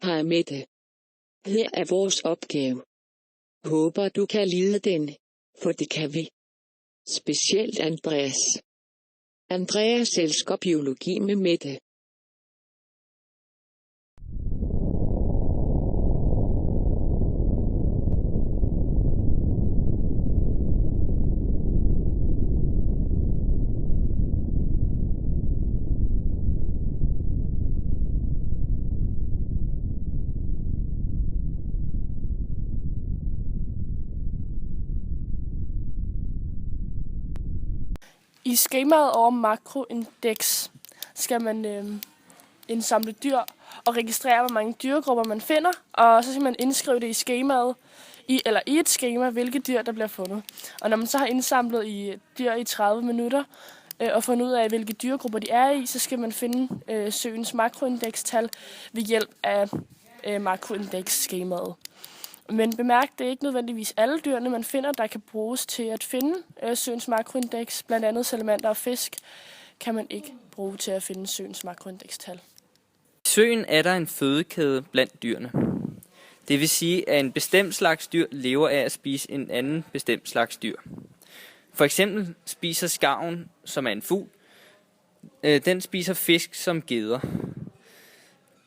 Hej Mette. Her er vores opgave. Håber du kan lide den, for det kan vi. Specielt Andreas. Andreas elsker biologi med Mette. I skemaet over makroindeks skal man indsamle dyr og registrere, hvor mange dyregrupper man finder, og så skal man indskrive det i skemaet, i et skema, hvilke dyr, der bliver fundet. Og når man så har indsamlet dyr i 30 minutter, og fundet ud af, hvilke dyregrupper de er i, så skal man finde søens makroindekstal ved hjælp af makroindeksskemaet. Men bemærk, det er ikke nødvendigvis alle dyrene, man finder, der kan bruges til at finde søens makroindeks. Blandt andet salamander og fisk kan man ikke bruge til at finde søens makroindekstal. I søen er der en fødekæde blandt dyrene. Det vil sige, at en bestemt slags dyr lever af at spise en anden bestemt slags dyr. For eksempel spiser skarven, som er en fugl, den spiser fisk som gedder.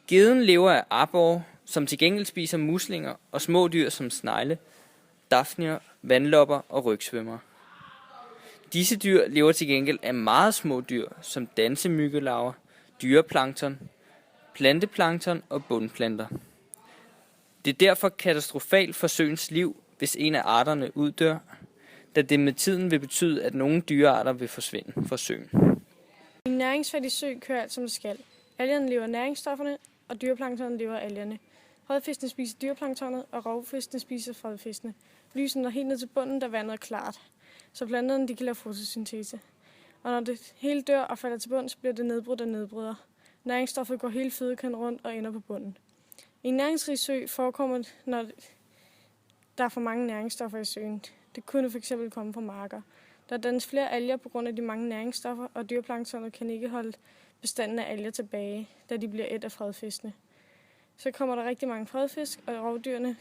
Gedden lever af aborre, som til gengæld spiser muslinger og små dyr som snegle, dafnier, vandlopper og rygsvømmere. Disse dyr lever til gengæld af meget små dyr som dansemyggelarver, dyreplankton, planteplankton og bundplanter. Det er derfor katastrofalt for søens liv, hvis en af arterne uddør, da det med tiden vil betyde, at nogle dyrearter vil forsvinde fra søen. I en næringsfattig sø kører alt som det skal. Algerne lever af næringsstofferne, og dyreplanktonen lever af algerne. Rødfiskene spiser dyreplanktonet, og rovfiskene spiser flodfiskene. Lysene er helt ned til bunden, da vandet er klart, så planterne de kan lave fotosyntese. Og når det hele dør og falder til bunds, bliver det nedbrudt af nedbryder. Næringsstoffet går hele fødekæden rundt og ender på bunden. I en næringsrig sø forekommer det, når der er for mange næringsstoffer i søen. Det kunne fx komme fra marker. Der dannes flere alger på grund af de mange næringsstoffer, og dyreplanktonet kan ikke holde bestanden af alger tilbage, da de bliver ædt af fredfiskene. Så kommer der rigtig mange fredfisk, og rovdyrene,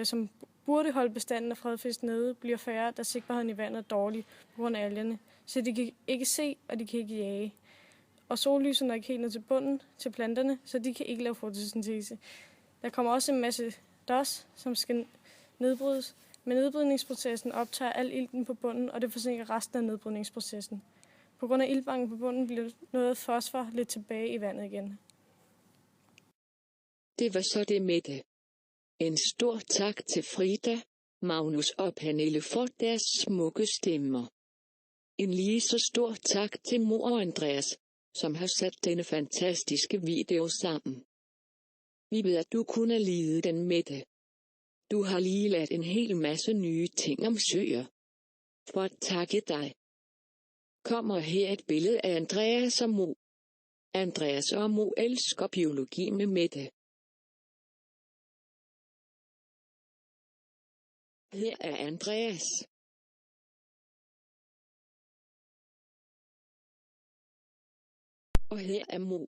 som burde holde bestanden af fredfisk nede, bliver færre, da sigtbarheden i vandet er dårlig på grund af algerne. Så de kan ikke se, og de kan ikke jage. Og sollyset når ikke helt ned til bunden til planterne, så de kan ikke lave fotosyntese. Der kommer også en masse dos, som skal nedbrydes. Men nedbrydningsprocessen optager al ilten på bunden, og det forsinker resten af nedbrydningsprocessen. På grund af iltbanken på bunden bliver noget fosfor lidt tilbage i vandet igen. Det var så det Mette. En stor tak til Frida, Magnus og Pernille for deres smukke stemmer. En lige så stor tak til mor og Andreas, som har sat denne fantastiske video sammen. Vi ved at du kunne lide den Mette. Du har lige lært en hel masse nye ting om søer. For at takke dig. Kommer her et billede af Andreas og Mo. Andreas og Mo elsker biologi med Mette. Her er Andreas. Og her er Mo.